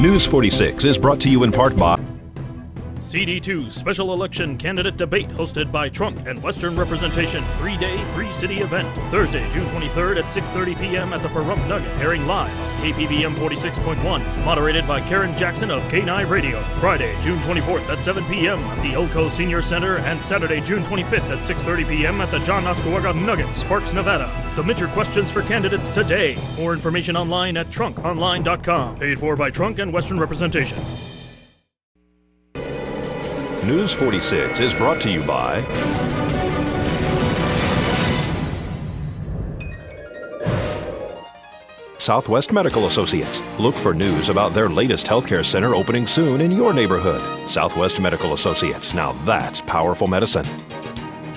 News 46 is brought to you in part by CD2 Special Election Candidate Debate hosted by Trunk and Western Representation 3-day, 3-city event. Thursday, June 23rd at 6:30 p.m. at the Pahrump Nugget, airing live on KPVM 46.1. Moderated by Karen Jackson of K9 Radio. Friday, June 24th at 7 p.m. at the Elko Senior Center, and Saturday, June 25th at 6:30 p.m. at the John Oscowaga Nugget, Sparks, Nevada. Submit your questions for candidates today. More information online at trunkonline.com. Paid for by Trunk and Western Representation. News 46 is brought to you by Southwest Medical Associates. Look for news about their latest healthcare center opening soon in your neighborhood. Southwest Medical Associates. Now that's powerful medicine.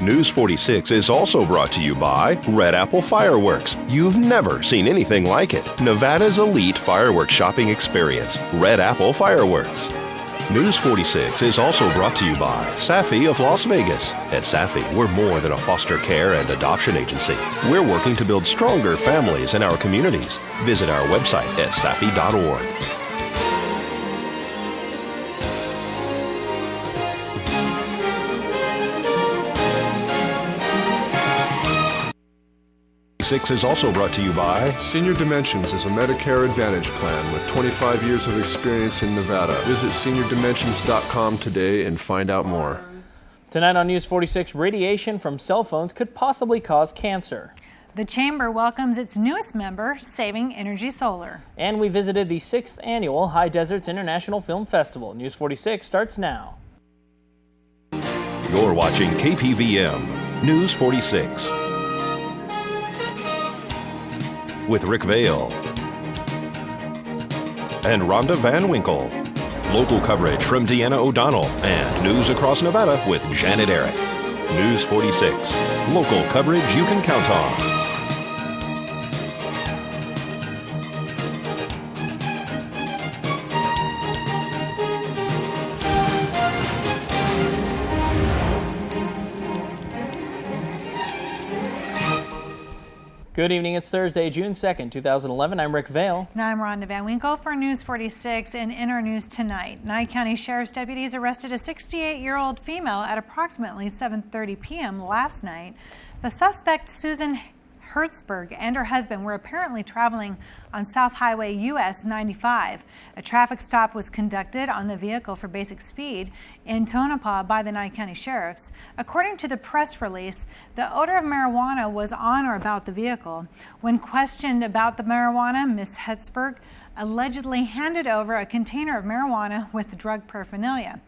News 46 is also brought to you by Red Apple Fireworks. You've never seen anything like it. Nevada's elite fireworks shopping experience. Red Apple Fireworks. News 46 is also brought to you by Safi of Las Vegas. At Safi, we're more than a foster care and adoption agency. We're working to build stronger families in our communities. Visit our website at safi.org. Is also brought to you by Senior Dimensions is a Medicare Advantage plan with 25 years of experience in Nevada. Visit seniordimensions.com today and find out more. Tonight on News 46, radiation from cell phones could possibly cause cancer. The Chamber welcomes its newest member, Saving Energy Solar. And we visited the 6th Annual High Deserts International Film Festival. News 46 starts now. You're watching KPVM News 46. With Rick Vale and Rhonda Van Winkle. Local coverage from Deanna O'Donnell and news across Nevada with Janet Eric. News 46. Local coverage you can count on. Good evening. It's Thursday, June 2nd, 2011. I'm Rick Vale. And I'm Rhonda Van Winkle for News 46. And in our news tonight, Nye County Sheriff's deputies arrested a 68-year-old female at approximately 7:30 p.m. last night. The suspect, Susan Hertzberg, and her husband were apparently traveling on South Highway US 95. A traffic stop was conducted on the vehicle for basic speed in Tonopah by the Nye County Sheriffs. According to the press release, the odor of marijuana was on or about the vehicle. When questioned about the marijuana, Ms. Hertzberg allegedly handed over a container of marijuana with drug paraphernalia.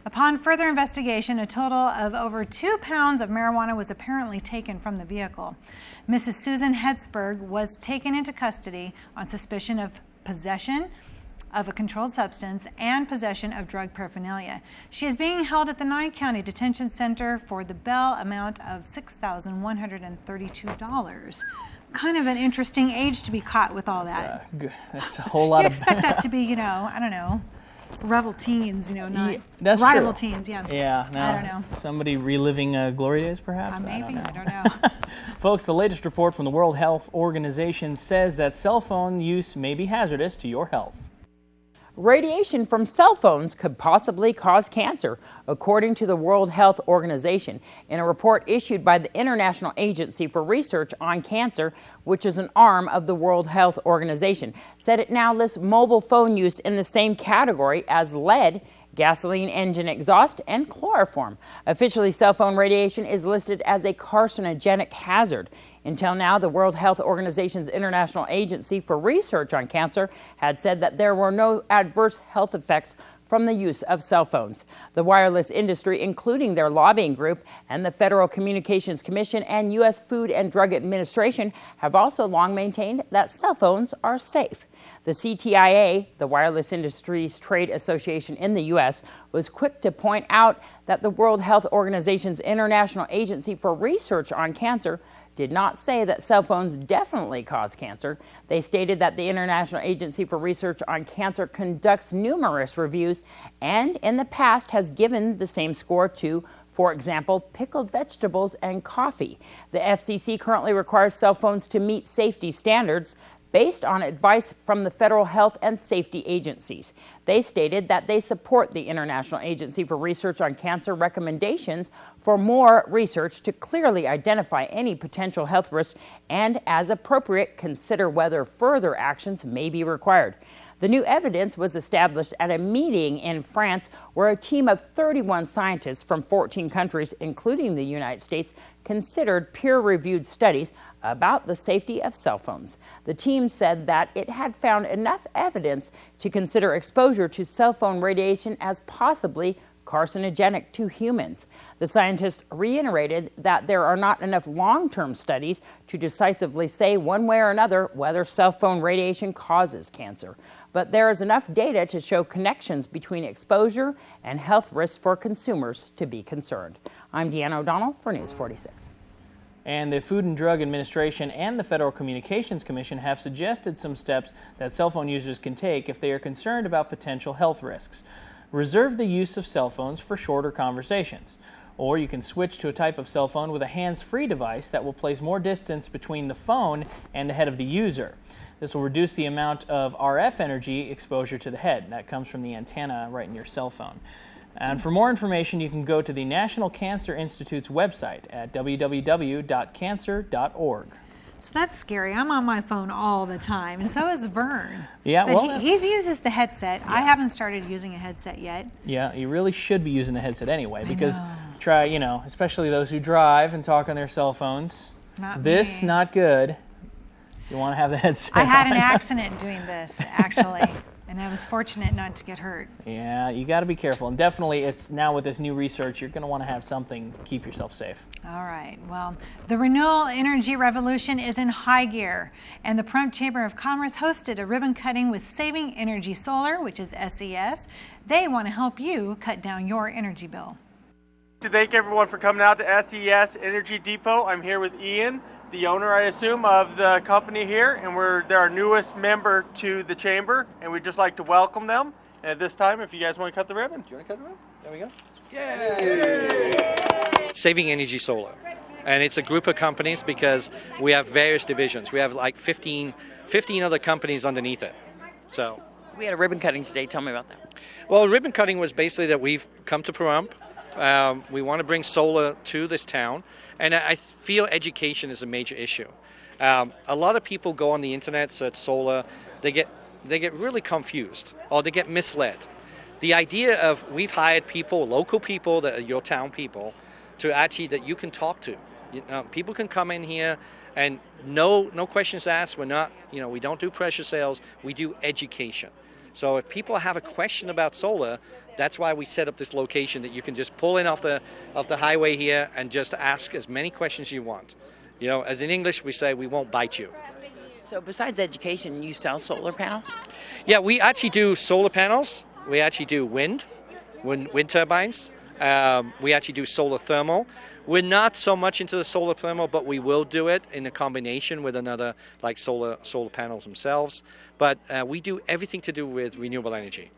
Upon further investigation, a total of over 2 pounds of marijuana was apparently taken from the vehicle. Mrs. Susan Hertzberg was taken into custody on suspicion of possession of a controlled substance and possession of drug paraphernalia. She is being held at the Nye County Detention Center for the bail amount of $6,132. Kind of an interesting age to be caught with all that. That's a whole lot you of... expect that to be, I don't know, revel teens, not that's rival true. Teens, yeah. Yeah, no, I don't know. Somebody reliving glory days, perhaps? Maybe, I don't know. Folks, the latest report from the World Health Organization says that cell phone use may be hazardous to your health. Radiation from cell phones could possibly cause cancer, according to the World Health Organization, in a report issued by the International Agency for Research on Cancer, which is an arm of the World Health Organization, said it now lists mobile phone use in the same category as lead, gasoline engine exhaust, and chloroform. Officially, cell phone radiation is listed as a carcinogenic hazard. Until now, the World Health Organization's International Agency for Research on Cancer had said that there were no adverse health effects from the use of cell phones. The wireless industry, including their lobbying group and the Federal Communications Commission and U.S. Food and Drug Administration, have also long maintained that cell phones are safe. The CTIA, the Wireless Industries Trade Association in the U.S., was quick to point out that the World Health Organization's International Agency for Research on Cancer did not say that cell phones definitely cause cancer. They stated that the International Agency for Research on Cancer conducts numerous reviews and in the past has given the same score to, for example, pickled vegetables and coffee. The FCC currently requires cell phones to meet safety standards based on advice from the federal health and safety agencies. They stated that they support the International Agency for Research on Cancer recommendations for more research to clearly identify any potential health risks and, as appropriate, consider whether further actions may be required. The new evidence was established at a meeting in France where a team of 31 scientists from 14 countries, including the United States, considered peer-reviewed studies about the safety of cell phones. The team said that it had found enough evidence to consider exposure to cell phone radiation as possibly carcinogenic to humans. The scientists reiterated that there are not enough long-term studies to decisively say one way or another whether cell phone radiation causes cancer. But there is enough data to show connections between exposure and health risks for consumers to be concerned. I'm Deanna O'Donnell for News 46. And the Food and Drug Administration and the Federal Communications Commission have suggested some steps that cell phone users can take if they are concerned about potential health risks. Reserve the use of cell phones for shorter conversations. Or you can switch to a type of cell phone with a hands-free device that will place more distance between the phone and the head of the user. This will reduce the amount of RF energy exposure to the head. That comes from the antenna right in your cell phone. And for more information, you can go to the National Cancer Institute's website at www.cancer.org. So that's scary. I'm on my phone all the time, and so is Vern. Yeah, but well, he uses the headset. Yeah. I haven't started using a headset yet. Yeah, you really should be using a headset anyway, because especially those who drive and talk on their cell phones. Not good. You want to have the headset. I had an accident doing this, actually, and I was fortunate not to get hurt. Yeah, you got to be careful, and definitely, it's now with this new research, you're going to want to have something to keep yourself safe. All right. Well, the renewable energy revolution is in high gear, and the Pahrump Chamber of Commerce hosted a ribbon cutting with Saving Energy Solar, which is SES. They want to help you cut down your energy bill. To thank everyone for coming out to SES Energy Depot. I'm here with Ian, the owner, I assume, of the company here, and they're our newest member to the chamber, and we'd just like to welcome them. And at this time, if you guys want to cut the ribbon. Do you want to cut the ribbon? There we go. Yay! Saving Energy Solar. And it's a group of companies because we have various divisions. We have like 15 other companies underneath it. So we had a ribbon cutting today. Tell me about that. Well, ribbon cutting was basically that we've come to Pahrump. We want to bring solar to this town, and I feel education is a major issue. A lot of people go on the internet, search solar, they get really confused or they get misled. The idea of we've hired people, local people that are your town people, to actually that you can talk to. People can come in here and no questions asked. We're not, we don't do pressure sales. We do education. So if people have a question about solar, that's why we set up this location that you can just pull in off the highway here and just ask as many questions you want. As in English we say, we won't bite you. So besides education, you sell solar panels? Yeah, we actually do solar panels. We actually do wind turbines. We actually do solar thermal. We're not so much into the solar thermal, but we will do it in a combination with another, like solar panels themselves. But we do everything to do with renewable energy.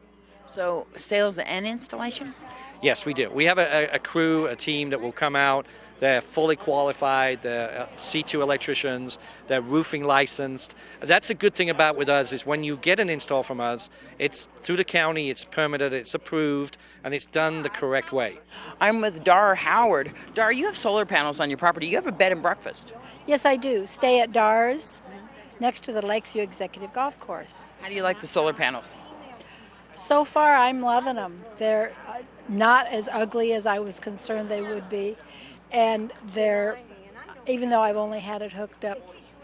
So sales and installation? Yes, we do. We have a crew, a team that will come out. They're fully qualified. They're C2 electricians. They're roofing licensed. That's a good thing about with us is when you get an install from us, it's through the county, it's permitted, it's approved, and it's done the correct way. I'm with Dar Howard. Dar, you have solar panels on your property. You have a bed and breakfast. Yes, I do. Stay at Dar's next to the Lakeview Executive Golf Course. How do you like the solar panels? So far, I'm loving them. They're not as ugly as I was concerned they would be. And even though I've only had it hooked up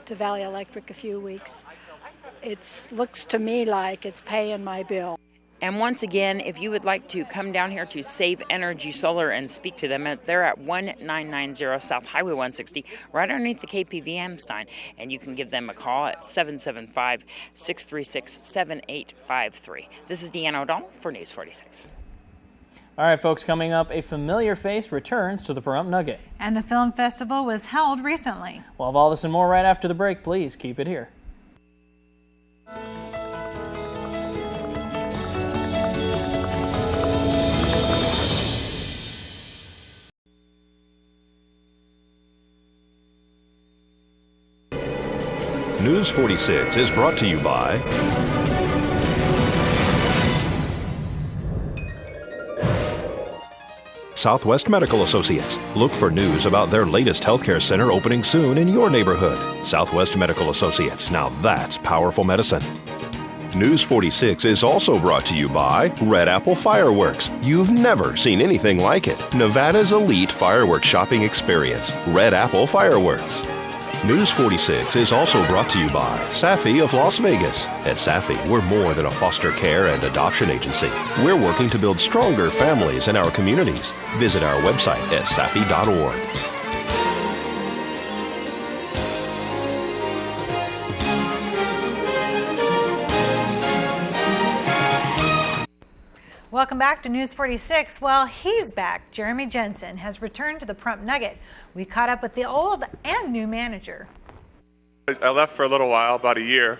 to Valley Electric a few weeks, it looks to me like it's paying my bill. And once again, if you would like to come down here to Save Energy Solar and speak to them, they're at 1990 South Highway 160, right underneath the KPVM sign. And you can give them a call at 775-636-7853. This is Deanna O'Donnell for News 46. All right, folks, coming up, a familiar face returns to the Pahrump Nugget. And the film festival was held recently. We'll have all this and more right after the break. Please keep it here. News News 46 is brought to you by Southwest Medical Associates. Look for news about their latest healthcare center opening soon in your neighborhood. Southwest Medical Associates. Now that's powerful medicine. News 46 is also brought to you by Red Apple Fireworks. You've never seen anything like it. Nevada's elite fireworks shopping experience. Red Apple Fireworks. News 46 is also brought to you by Safi of Las Vegas. At Safi, we're more than a foster care and adoption agency. We're working to build stronger families in our communities. Visit our website at safi.org. Welcome back to News 46. Well, he's back. Jeremy Jensen has returned to the Pahrump Nugget. We caught up with the old and new manager. I left for a little while, about a year.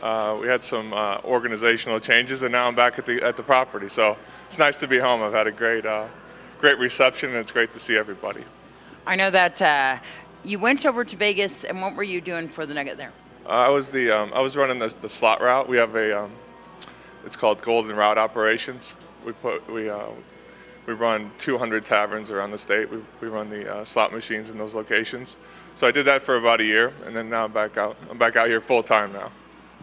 We had some organizational changes, and now I'm back at the property. So it's nice to be home. I've had a great reception, and it's great to see everybody. I know that you went over to Vegas, and what were you doing for the Nugget there? I was running the slot route. We have it's called Golden Route Operations. We run 200 taverns around the state. We run the slot machines in those locations. So I did that for about a year, and then now I'm back out here full time now.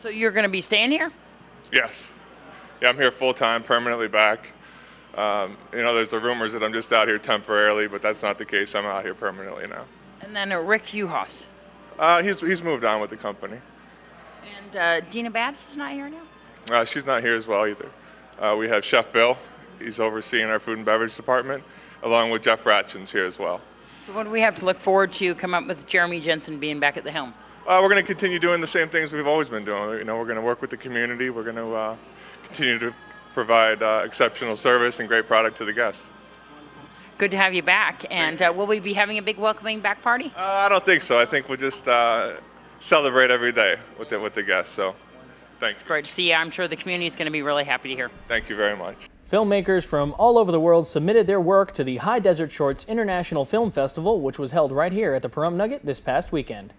So you're going to be staying here? Yes. Yeah, I'm here full time, permanently back. There's the rumors that I'm just out here temporarily, but that's not the case. I'm out here permanently now. And then Rick Uhas. He's moved on with the company. And Dina Babs is not here now? She's not here as well either. We have Chef Bill. He's overseeing our food and beverage department, along with Jeff Ratchins here as well. So what do we have to look forward to come up with Jeremy Jensen being back at the helm? We're going to continue doing the same things we've always been doing. We're going to work with the community. We're going to continue to provide exceptional service and great product to the guests. Good to have you back. And will we be having a big welcoming back party? I don't think so. I think we'll just celebrate every day with the guests. So thanks. It's great to see you. I'm sure the community is going to be really happy to hear. Thank you very much. Filmmakers from all over the world submitted their work to the High Desert Shorts International Film Festival, which was held right here at the Pahrump Nugget this past weekend.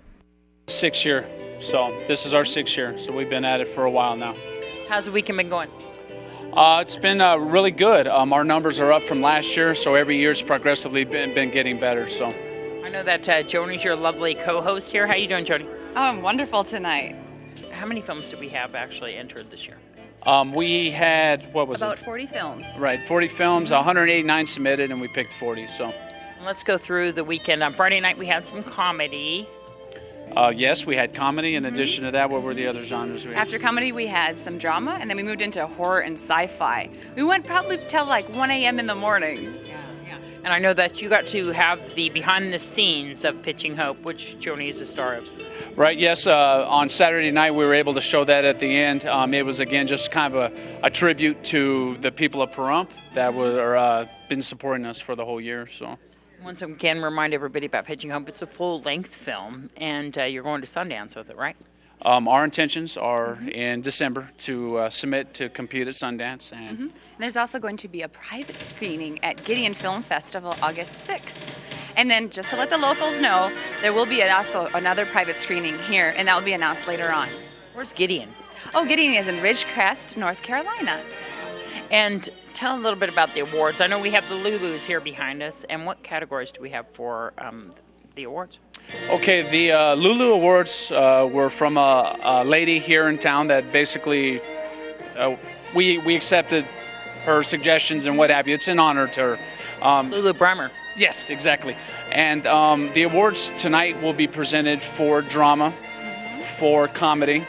6th year, so this is our 6th year, so we've been at it for a while now. How's the weekend been going? It's been really good. Our numbers are up from last year, so every year it's progressively been getting better. So I know that Joni's your lovely co-host here. How you doing, Joni? Oh, I'm wonderful tonight. How many films do we have actually entered this year? We had, About 40 films. Right, 40 films, 189 submitted, and we picked 40. So let's go through the weekend. On Friday night, we had some comedy. Yes, we had comedy. In addition to that, what were the other genres we had? After comedy, we had some drama, and then we moved into horror and sci-fi. We went probably till like 1 a.m. in the morning. Yeah. And I know that you got to have the behind the scenes of Pitching Hope, which Joni is a star of. Right, yes. On Saturday night, we were able to show that at the end. It was, again, just kind of a tribute to the people of Pahrump that were been supporting us for the whole year. So, once again, remind everybody about Pitching Hope. It's a full-length film, and you're going to Sundance with it, right? Our intentions are in December to submit to compete at Sundance. And there's also going to be a private screening at Gideon Film Festival August 6th. And then just to let the locals know, there will be also another private screening here, and that will be announced later on. Where's Gideon? Oh, Gideon is in Ridgecrest, North Carolina. And tell a little bit about the awards. I know we have the Lulus here behind us, and what categories do we have for the awards? Okay, the Lulu Awards were from a lady here in town that basically we accepted her suggestions and what have you. It's an honor to her. Lulu Bremer. Yes, exactly. And the awards tonight will be presented for drama, for comedy,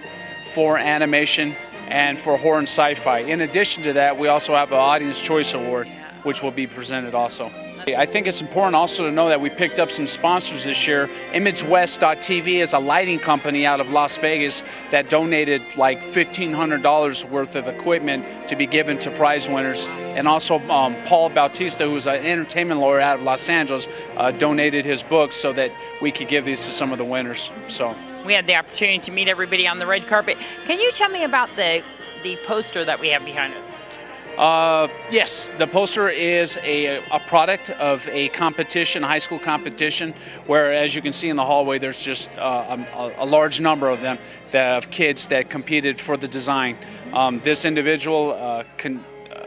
for animation, and for horror and sci-fi. In addition to that, we also have an Audience Choice Award, which will be presented also. I think it's important also to know that we picked up some sponsors this year. ImageWest.TV is a lighting company out of Las Vegas that donated like $1,500 worth of equipment to be given to prize winners. And also Paul Bautista, who's an entertainment lawyer out of Los Angeles, donated his books so that we could give these to some of the winners. So we had the opportunity to meet everybody on the red carpet. Can you tell me about the poster that we have behind us? Yes, the poster is a product of a competition, a high school competition, where, as you can see in the hallway, there's just a large number of them, of kids that competed for the design. This individual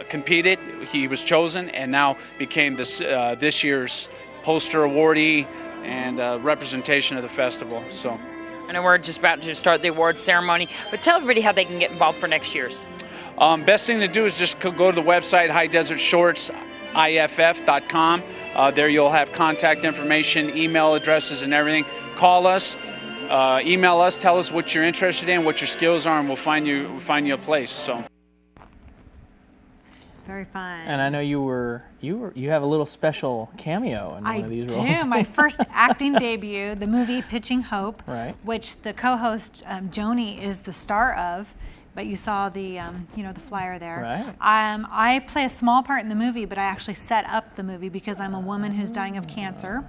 competed, he was chosen, and now became this year's poster awardee and representation of the festival. So, I know we're just about to start the awards ceremony, but tell everybody how they can get involved for next year's. Best thing to do is just go to the website, highdesertshortsiff.com. There you'll have contact information, email addresses, and everything. Call us, email us, tell us what you're interested in, what your skills are, and we'll find you a place. So. Very fun. And I know you have a little special cameo in one of these roles. I do. My first acting debut, the movie Pitching Hope, right, which the co-host Joni is the star of. But you saw the the flyer there. Right. I play a small part in the movie, but I actually set up the movie because I'm a woman who's dying of cancer,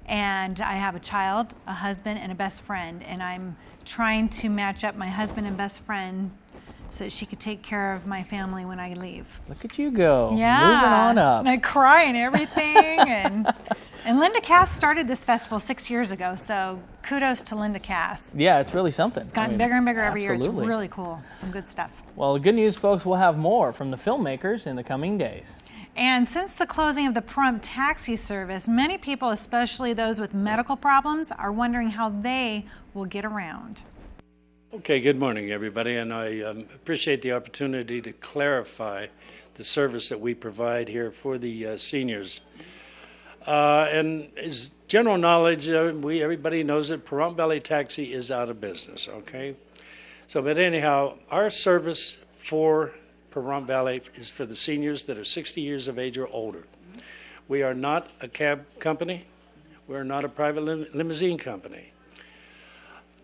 and I have a child, a husband, and a best friend, and I'm trying to match up my husband and best friend so that she could take care of my family when I leave. Look at you go. Yeah. Moving on up. And I cry and everything. And Linda Cass started this festival 6 years ago, so kudos to Linda Cass. Yeah, it's really something. It's gotten bigger and bigger every year. It's absolutely. really cool. Some good stuff. Well, the good news, folks, we'll have more from the filmmakers in the coming days. And since the closing of the Pahrump taxi service, many people, especially those with medical problems, are wondering how they will get around. Okay, good morning, everybody, and I appreciate the opportunity to clarify the service that we provide here for the seniors. And as general knowledge, everybody knows that Pahrump Valley Taxi is out of business, okay? So, but anyhow, our service for Pahrump Valley is for the seniors that are 60 years of age or older. We are not a cab company. We're not a private limousine company.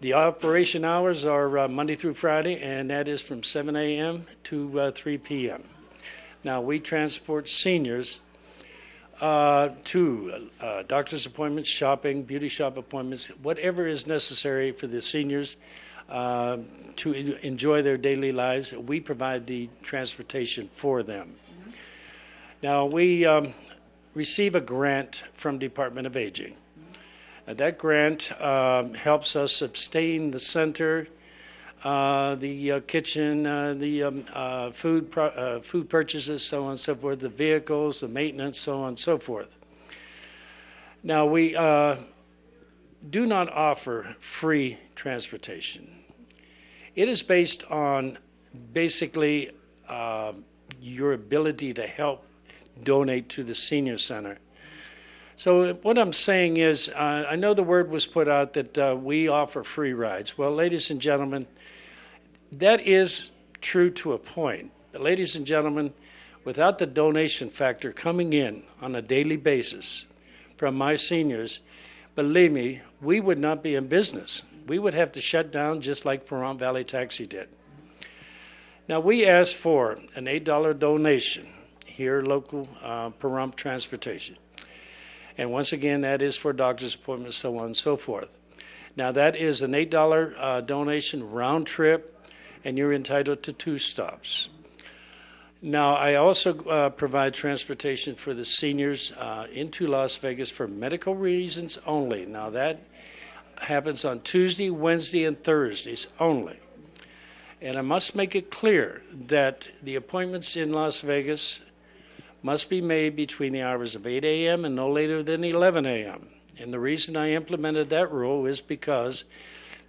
The operation hours are Monday through Friday, and that is from 7 a.m. to 3 p.m. Now, we transport seniors to doctor's appointments, shopping, beauty shop appointments, whatever is necessary for the seniors to enjoy their daily lives. We provide the transportation for them. Now, we receive a grant from Department of Aging. That grant helps us sustain the center, the kitchen, the food purchases, so on and so forth, the vehicles, the maintenance, so on and so forth. Now, we do not offer free transportation. It is based on basically your ability to help donate to the senior center. So what I'm saying is, I know the word was put out that we offer free rides. Well, ladies and gentlemen, that is true to a point. But ladies and gentlemen, without the donation factor coming in on a daily basis from my seniors, believe me, we would not be in business. We would have to shut down just like Pahrump Valley Taxi did. Now, we ask for an $8 donation here, local Pahrump Transportation. And once again, that is for doctor's appointments, so on and so forth. Now, that is an $8 donation round trip, and you're entitled to 2 stops. Now, I also provide transportation for the seniors into Las Vegas for medical reasons only. Now, that happens on Tuesday, Wednesday, and Thursdays only. And I must make it clear that the appointments in Las Vegas must be made between the hours of 8 a.m. and no later than 11 a.m. And the reason I implemented that rule is because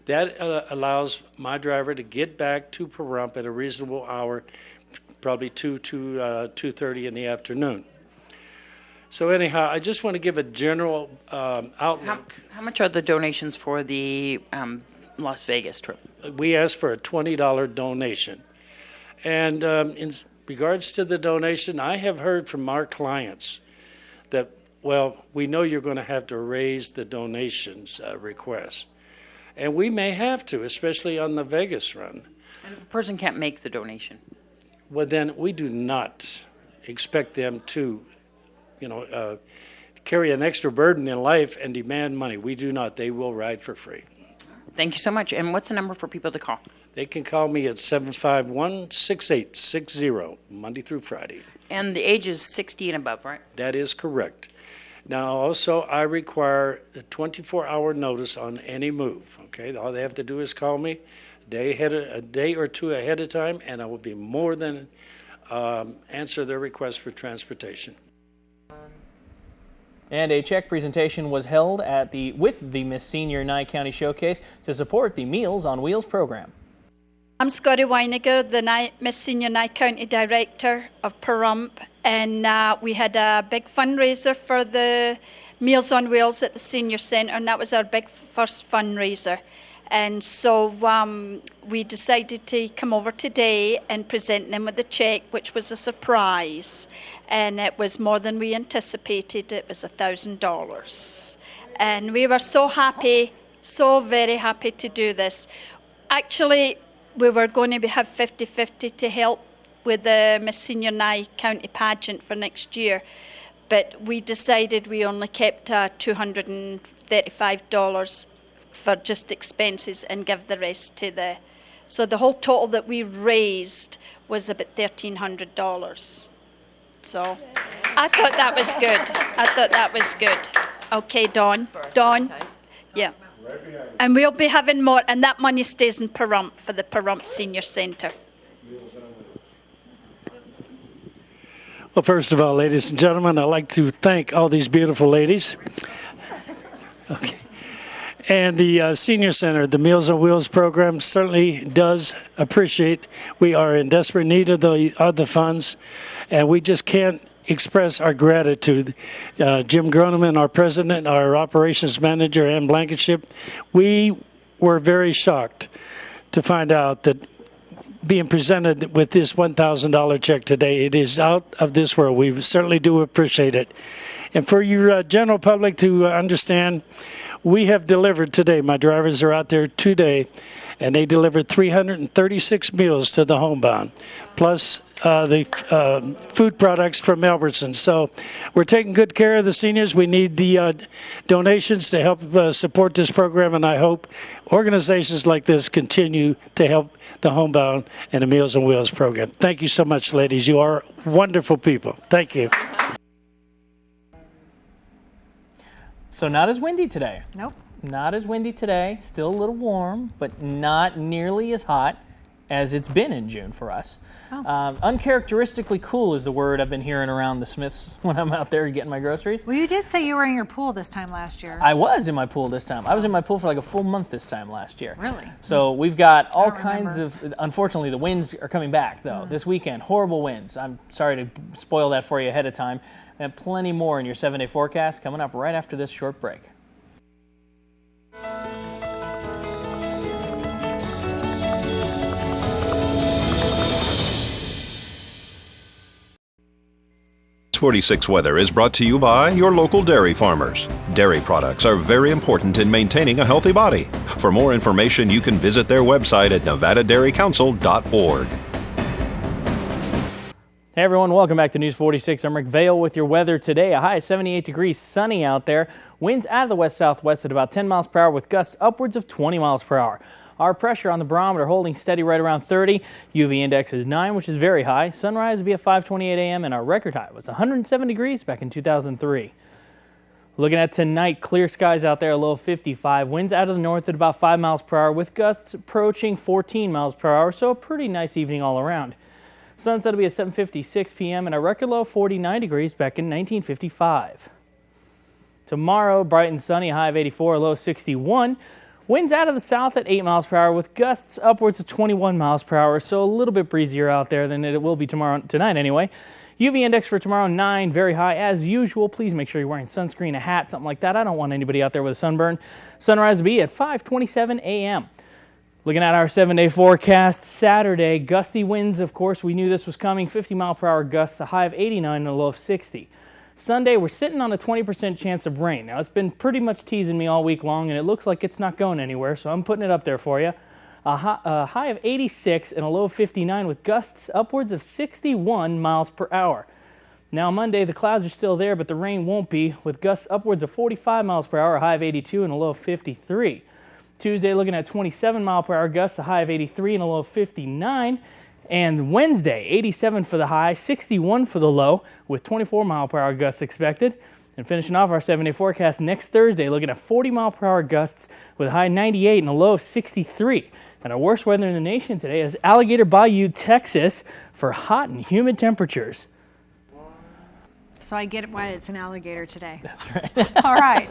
that allows my driver to get back to Pahrump at a reasonable hour, probably 2 to 2:30 in the afternoon. So anyhow, I just want to give a general outlook. How much are the donations for the Las Vegas trip? We asked for a $20 donation. And in regards to the donation, I have heard from our clients that, well, we know you're going to have to raise the donations request. And we may have to, especially on the Vegas run. And if a person can't make the donation? Well, then we do not expect them to, carry an extra burden in life and demand money. We do not. They will ride for free. Thank you so much. And what's the number for people to call? they can call me at 751-6860, Monday through Friday. And the age is 60 and above, right? That is correct. Now, also, I require a 24-hour notice on any move, okay? All they have to do is call me a day or two ahead of time, and I will be more than answer their request for transportation. And a check presentation was held with the Miss Senior Nye County Showcase to support the Meals on Wheels program. I'm Scotty Weiniger, the Miss Senior Nye County Director of Pahrump, and we had a big fundraiser for the Meals on Wheels at the Senior Centre, and that was our big first fundraiser. And so we decided to come over today and present them with a check, which was a surprise. And it was more than we anticipated. It was $1,000. And we were so happy, so very happy to do this. Actually, we were going to have 50-50 to help with the Miss Senior Nye County pageant for next year. But we decided we only kept $235 for just expenses and give the rest to the... So the whole total that we raised was about $1,300. So I thought that was good. Okay, Dawn. Yeah. And we'll be having more, and that money stays in Pahrump for the Pahrump Senior Centre. Well, first of all, ladies and gentlemen, I'd like to thank all these beautiful ladies. Okay. And the Senior Center, the Meals on Wheels program, certainly does appreciate. We are in desperate need of the funds, and we just can't express our gratitude. Jim Groneman, our president, our operations manager, Ann Blankenship, we were very shocked to find out that being presented with this $1,000 check today, it is out of this world. We certainly do appreciate it. And for your general public to understand, we have delivered today. My drivers are out there today, and they delivered 336 meals to the homebound, plus the food products from Albertson. So we're taking good care of the seniors. We need the donations to help support this program, and I hope organizations like this continue to help the homebound and the Meals on Wheels program. Thank you so much, ladies. You are wonderful people. Thank you. So not as windy today. Nope. Not as windy today. Still a little warm, but not nearly as hot as it's been in June for us. Oh. Uncharacteristically cool is the word I've been hearing around the Smiths when I'm out there getting my groceries. Well, you did say you were in your pool this time last year. I was in my pool this time. I was in my pool for like a full month this time last year. Really? So we've got all kinds of, unfortunately the winds are coming back though. This weekend, horrible winds. I'm sorry to spoil that for you ahead of time. And plenty more in your 7-day forecast coming up right after this short break. News 46 weather is brought to you by your local dairy farmers. Dairy products are very important in maintaining a healthy body. For more information, you can visit their website at nevadadairycouncil.org. Hey everyone, welcome back to News 46. I'm Rick Vale with your weather today. A high of 78 degrees, sunny out there. Winds out of the west-southwest at about 10 miles per hour with gusts upwards of 20 miles per hour. Our pressure on the barometer holding steady right around 30. UV index is 9, which is very high. Sunrise will be at 5:28 a.m. and our record high was 107 degrees back in 2003. Looking at tonight, clear skies out there, a low of 55. Winds out of the north at about 5 miles per hour with gusts approaching 14 miles per hour, so a pretty nice evening all around. Sunset will be at 7:56 p.m. and a record low of 49 degrees back in 1955. Tomorrow, bright and sunny, a high of 84, a low of 61. Winds out of the south at 8 miles per hour with gusts upwards of 21 miles per hour, so a little bit breezier out there than it will be tonight anyway. UV index for tomorrow, 9, very high as usual. Please make sure you're wearing sunscreen, a hat, something like that. I don't want anybody out there with a sunburn. Sunrise will be at 5:27 a.m. Looking at our 7-day forecast, Saturday, gusty winds, of course, we knew this was coming, 50 mile per hour gusts, a high of 89 and a low of 60. Sunday, we're sitting on a 20% chance of rain. Now, it's been pretty much teasing me all week long, and it looks like it's not going anywhere, so I'm putting it up there for you. A high of 86 and a low of 59 with gusts upwards of 61 miles per hour. Now, Monday, the clouds are still there, but the rain won't be, with gusts upwards of 45 miles per hour, a high of 82 and a low of 53. Tuesday looking at 27 mile per hour gusts, a high of 83 and a low of 59. And Wednesday, 87 for the high, 61 for the low, with 24 mile per hour gusts expected. And finishing off our 7-day forecast next Thursday, looking at 40 mile per hour gusts with a high 98 and a low of 63. And our worst weather in the nation today is Alligator Bayou, Texas, for hot and humid temperatures. So I get why it's an alligator today. That's right. All right.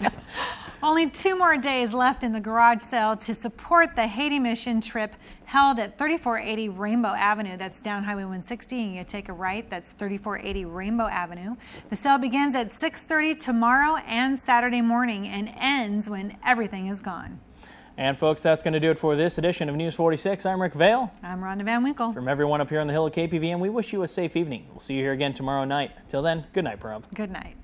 Only 2 more days left in the garage sale to support the Haiti mission trip held at 3480 Rainbow Avenue. That's down Highway 160, and you take a right. That's 3480 Rainbow Avenue. The sale begins at 6:30 tomorrow and Saturday morning and ends when everything is gone. And folks, that's going to do it for this edition of News 46. I'm Rick Vale. I'm Rhonda Van Winkle. From everyone up here on the hill at KPVM, we wish you a safe evening. We'll see you here again tomorrow night. Until then, good night, Pahrump. Good night.